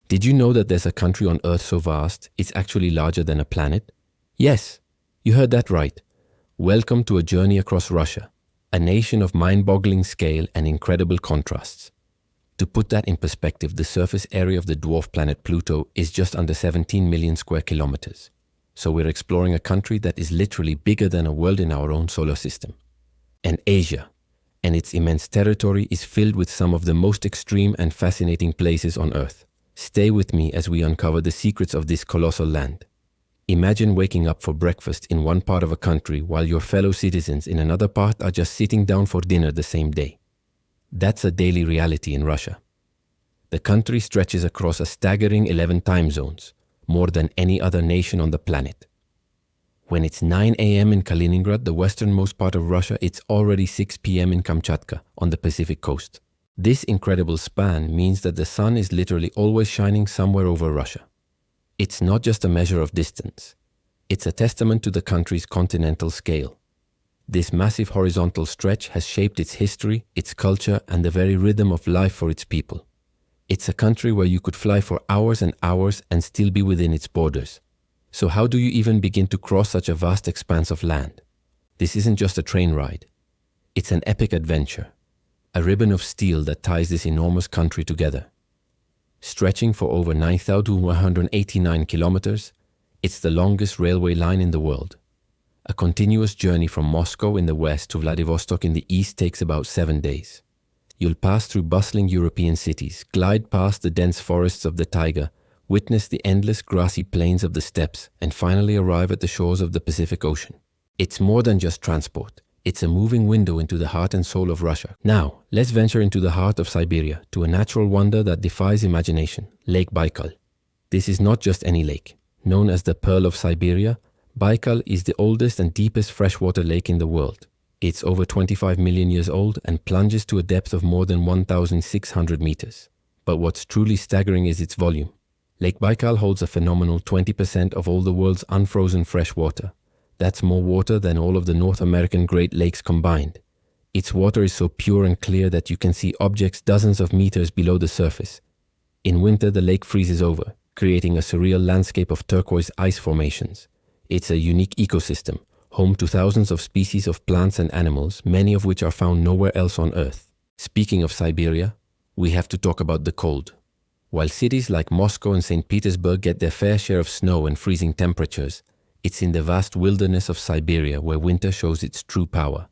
Did you know that there's a country on Earth so vast, it's actually larger than a planet? Yes, you heard that right. Welcome to a journey across Russia, a nation of mind-boggling scale and incredible contrasts. To put that in perspective, the surface area of the dwarf planet Pluto is just under 17 million square kilometers. So we're exploring a country that is literally bigger than a world in our own solar system. And Asia, and its immense territory, is filled with some of the most extreme and fascinating places on Earth. Stay with me as we uncover the secrets of this colossal land. Imagine waking up for breakfast in one part of a country while your fellow citizens in another part are just sitting down for dinner the same day. That's a daily reality in Russia. The country stretches across a staggering 11 time zones, more than any other nation on the planet. When it's 9 a.m. in Kaliningrad, the westernmost part of Russia, it's already 6 p.m. in Kamchatka on the Pacific coast. This incredible span means that the sun is literally always shining somewhere over Russia. It's not just a measure of distance. It's a testament to the country's continental scale. This massive horizontal stretch has shaped its history, its culture, and the very rhythm of life for its people. It's a country where you could fly for hours and hours and still be within its borders. So how do you even begin to cross such a vast expanse of land? This isn't just a train ride. It's an epic adventure, a ribbon of steel that ties this enormous country together. Stretching for over 9,189 kilometers, it's the longest railway line in the world. A continuous journey from Moscow in the west to Vladivostok in the east takes about 7 days. You'll pass through bustling European cities, glide past the dense forests of the taiga, witness the endless grassy plains of the steppes, and finally arrive at the shores of the Pacific Ocean. It's more than just transport. It's a moving window into the heart and soul of Russia. Now, let's venture into the heart of Siberia, to a natural wonder that defies imagination, Lake Baikal. This is not just any lake. Known as the Pearl of Siberia, Baikal is the oldest and deepest freshwater lake in the world. It's over 25 million years old and plunges to a depth of more than 1,600 meters. But what's truly staggering is its volume. Lake Baikal holds a phenomenal 20% of all the world's unfrozen fresh water. That's more water than all of the North American Great Lakes combined. Its water is so pure and clear that you can see objects dozens of meters below the surface. In winter, the lake freezes over, creating a surreal landscape of turquoise ice formations. It's a unique ecosystem, home to thousands of species of plants and animals, many of which are found nowhere else on Earth. Speaking of Siberia, we have to talk about the cold. While cities like Moscow and St. Petersburg get their fair share of snow and freezing temperatures, it's in the vast wilderness of Siberia where winter shows its true power.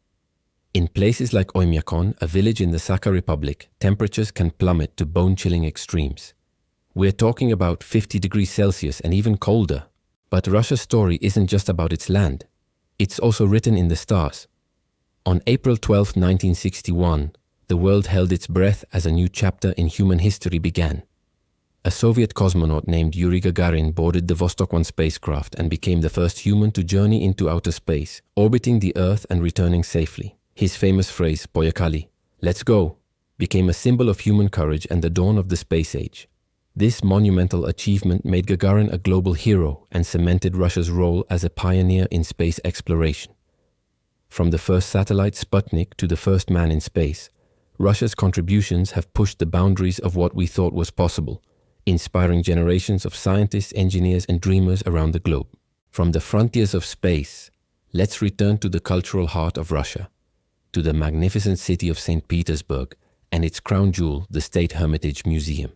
In places like Oymyakon, a village in the Sakha Republic, temperatures can plummet to bone-chilling extremes. We're talking about 50 degrees Celsius and even colder. But Russia's story isn't just about its land. It's also written in the stars. On April 12, 1961, the world held its breath as a new chapter in human history began. A Soviet cosmonaut named Yuri Gagarin boarded the Vostok 1 spacecraft and became the first human to journey into outer space, orbiting the Earth and returning safely. His famous phrase, "Poyakali," let's go, became a symbol of human courage and the dawn of the space age. This monumental achievement made Gagarin a global hero and cemented Russia's role as a pioneer in space exploration. From the first satellite Sputnik to the first man in space, Russia's contributions have pushed the boundaries of what we thought was possible, inspiring generations of scientists, engineers, and dreamers around the globe. From the frontiers of space, let's return to the cultural heart of Russia, to the magnificent city of St. Petersburg and its crown jewel, the State Hermitage Museum.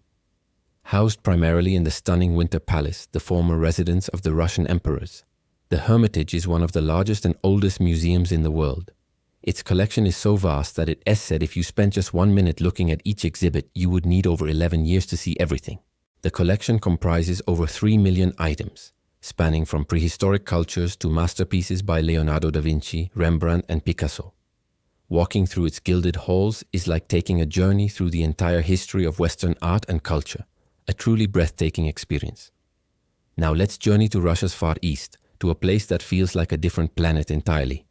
Housed primarily in the stunning Winter Palace, the former residence of the Russian emperors, the Hermitage is one of the largest and oldest museums in the world. Its collection is so vast that it is said if you spent just 1 minute looking at each exhibit, you would need over 11 years to see everything. The collection comprises over 3 million items, spanning from prehistoric cultures to masterpieces by Leonardo da Vinci, Rembrandt, and Picasso. Walking through its gilded halls is like taking a journey through the entire history of Western art and culture, a truly breathtaking experience. Now let's journey to Russia's far east, to a place that feels like a different planet entirely,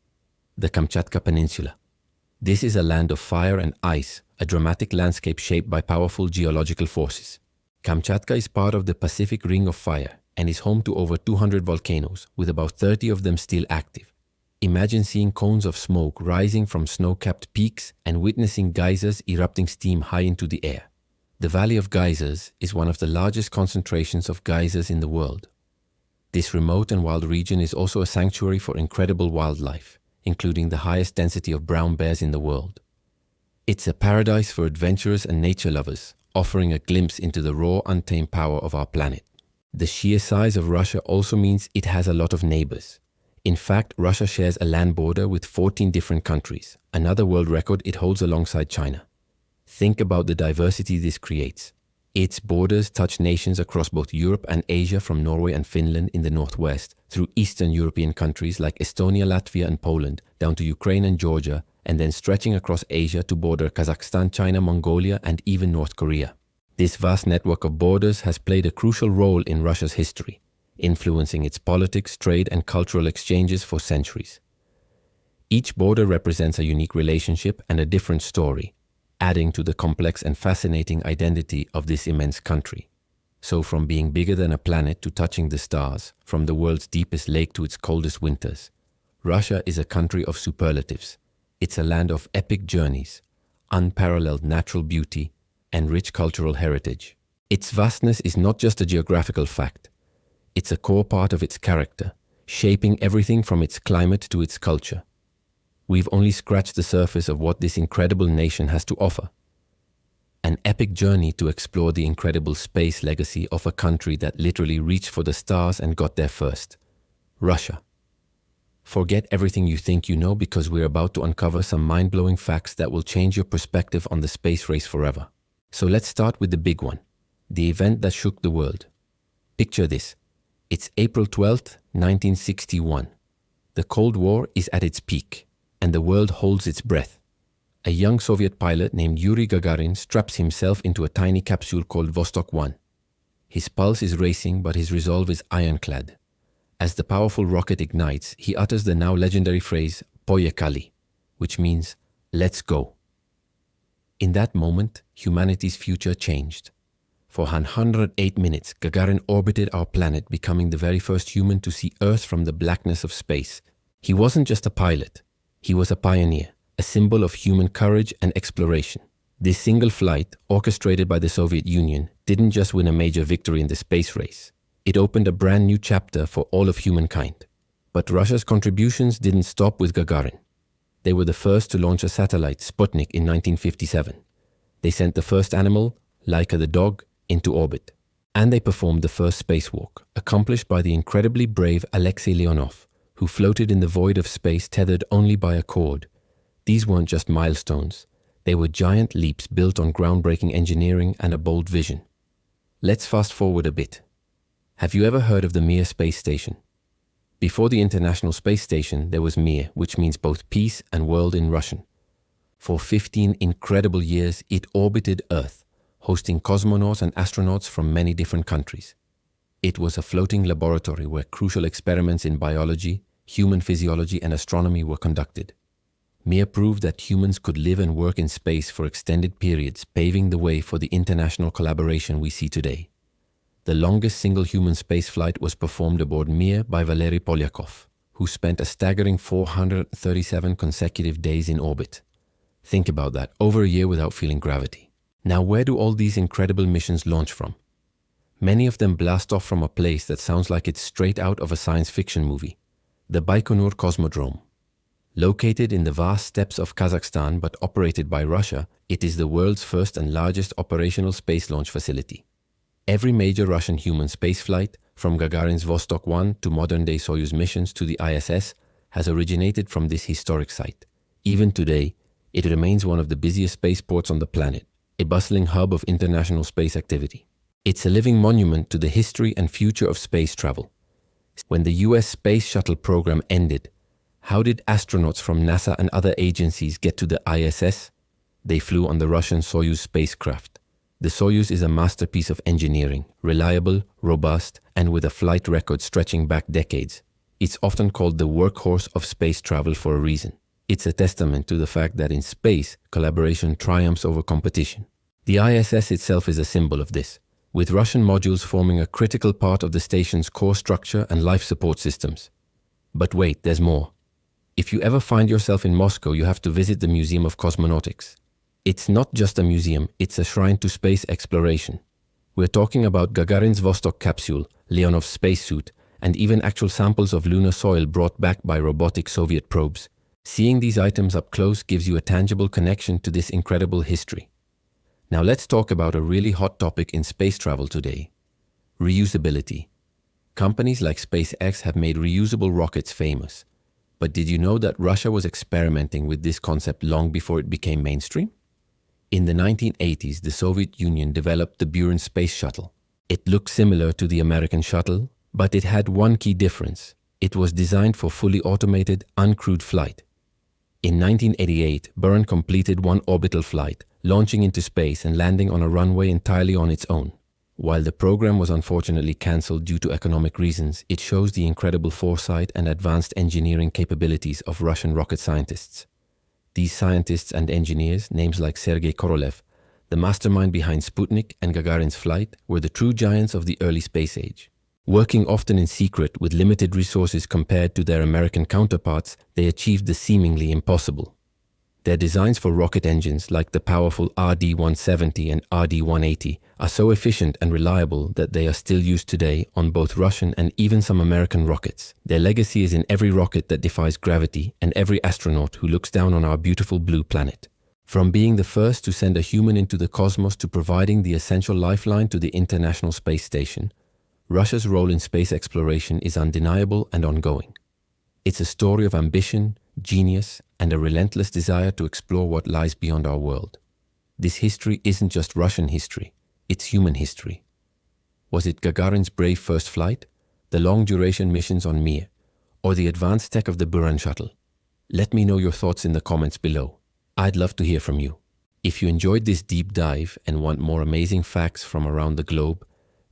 the Kamchatka Peninsula. This is a land of fire and ice, a dramatic landscape shaped by powerful geological forces. Kamchatka is part of the Pacific Ring of Fire and is home to over 200 volcanoes, with about 30 of them still active. Imagine seeing cones of smoke rising from snow-capped peaks and witnessing geysers erupting steam high into the air. The Valley of Geysers is one of the largest concentrations of geysers in the world. This remote and wild region is also a sanctuary for incredible wildlife, including the highest density of brown bears in the world. It's a paradise for adventurers and nature lovers, offering a glimpse into the raw, untamed power of our planet. The sheer size of Russia also means it has a lot of neighbors. In fact, Russia shares a land border with 14 different countries, another world record it holds alongside China. Think about the diversity this creates. Its borders touch nations across both Europe and Asia, from Norway and Finland in the northwest, through Eastern European countries like Estonia, Latvia and Poland, down to Ukraine and Georgia, and then stretching across Asia to border Kazakhstan, China, Mongolia and even North Korea. This vast network of borders has played a crucial role in Russia's history, influencing its politics, trade and cultural exchanges for centuries. Each border represents a unique relationship and a different story, adding to the complex and fascinating identity of this immense country. So from being bigger than a planet to touching the stars, from the world's deepest lake to its coldest winters, Russia is a country of superlatives. It's a land of epic journeys, unparalleled natural beauty, and rich cultural heritage. Its vastness is not just a geographical fact. It's a core part of its character, shaping everything from its climate to its culture. We've only scratched the surface of what this incredible nation has to offer. An epic journey to explore the incredible space legacy of a country that literally reached for the stars and got there first. Russia. Forget everything you think you know, because we're about to uncover some mind-blowing facts that will change your perspective on the space race forever. So let's start with the big one, the event that shook the world. Picture this. It's April 12th, 1961. The Cold War is at its peak, and the world holds its breath. A young Soviet pilot named Yuri Gagarin straps himself into a tiny capsule called Vostok 1. His pulse is racing, but his resolve is ironclad. As the powerful rocket ignites, he utters the now legendary phrase, "Poyekali," which means, "Let's go." In that moment, humanity's future changed. For 108 minutes, Gagarin orbited our planet, becoming the very first human to see Earth from the blackness of space. He wasn't just a pilot. He was a pioneer, a symbol of human courage and exploration. This single flight, orchestrated by the Soviet Union, didn't just win a major victory in the space race. It opened a brand new chapter for all of humankind. But Russia's contributions didn't stop with Gagarin. They were the first to launch a satellite, Sputnik, in 1957. They sent the first animal, Laika the dog, into orbit. And they performed the first spacewalk, accomplished by the incredibly brave Alexei Leonov, who floated in the void of space tethered only by a cord. These weren't just milestones. They were giant leaps built on groundbreaking engineering and a bold vision. Let's fast forward a bit. Have you ever heard of the Mir space station? Before the International Space Station, there was Mir, which means both peace and world in Russian. For 15 incredible years, it orbited Earth, hosting cosmonauts and astronauts from many different countries. It was a floating laboratory where crucial experiments in biology, human physiology and astronomy were conducted. Mir proved that humans could live and work in space for extended periods, paving the way for the international collaboration we see today. The longest single human spaceflight was performed aboard Mir by Valery Polyakov, who spent a staggering 437 consecutive days in orbit. Think about that, over a year without feeling gravity. Now, where do all these incredible missions launch from? Many of them blast off from a place that sounds like it's straight out of a science fiction movie, the Baikonur Cosmodrome. Located in the vast steppes of Kazakhstan but operated by Russia, it is the world's first and largest operational space launch facility. Every major Russian human spaceflight, from Gagarin's Vostok 1 to modern-day Soyuz missions to the ISS, has originated from this historic site. Even today, it remains one of the busiest spaceports on the planet, a bustling hub of international space activity. It's a living monument to the history and future of space travel. When the US Space Shuttle program ended, how did astronauts from NASA and other agencies get to the ISS? They flew on the Russian Soyuz spacecraft. The Soyuz is a masterpiece of engineering, reliable, robust, and with a flight record stretching back decades. It's often called the workhorse of space travel for a reason. It's a testament to the fact that in space, collaboration triumphs over competition. The ISS itself is a symbol of this, with Russian modules forming a critical part of the station's core structure and life support systems. But wait, there's more. If you ever find yourself in Moscow, you have to visit the Museum of Cosmonautics. It's not just a museum, it's a shrine to space exploration. We're talking about Gagarin's Vostok capsule, Leonov's spacesuit, and even actual samples of lunar soil brought back by robotic Soviet probes. Seeing these items up close gives you a tangible connection to this incredible history. Now let's talk about a really hot topic in space travel today: reusability. Companies like SpaceX have made reusable rockets famous. But did you know that Russia was experimenting with this concept long before it became mainstream? In the 1980s, the Soviet Union developed the Buran space shuttle. It looked similar to the American shuttle, but it had one key difference. It was designed for fully automated, uncrewed flight. In 1988, Buran completed one orbital flight, launching into space and landing on a runway entirely on its own. While the program was unfortunately cancelled due to economic reasons, it shows the incredible foresight and advanced engineering capabilities of Russian rocket scientists. These scientists and engineers, names like Sergei Korolev, the mastermind behind Sputnik and Gagarin's flight, were the true giants of the early space age. Working often in secret with limited resources compared to their American counterparts, they achieved the seemingly impossible. Their designs for rocket engines, like the powerful RD-170 and RD-180, are so efficient and reliable that they are still used today on both Russian and even some American rockets. Their legacy is in every rocket that defies gravity and every astronaut who looks down on our beautiful blue planet. From being the first to send a human into the cosmos to providing the essential lifeline to the International Space Station, Russia's role in space exploration is undeniable and ongoing. It's a story of ambition, genius, and a relentless desire to explore what lies beyond our world. This history isn't just Russian history, it's human history. Was it Gagarin's brave first flight, the long-duration missions on Mir, or the advanced tech of the Buran shuttle? Let me know your thoughts in the comments below. I'd love to hear from you. If you enjoyed this deep dive and want more amazing facts from around the globe,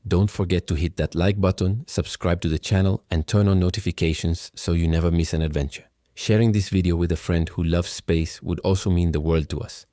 don't forget to hit that like button, subscribe to the channel, and turn on notifications so you never miss an adventure. Sharing this video with a friend who loves space would also mean the world to us.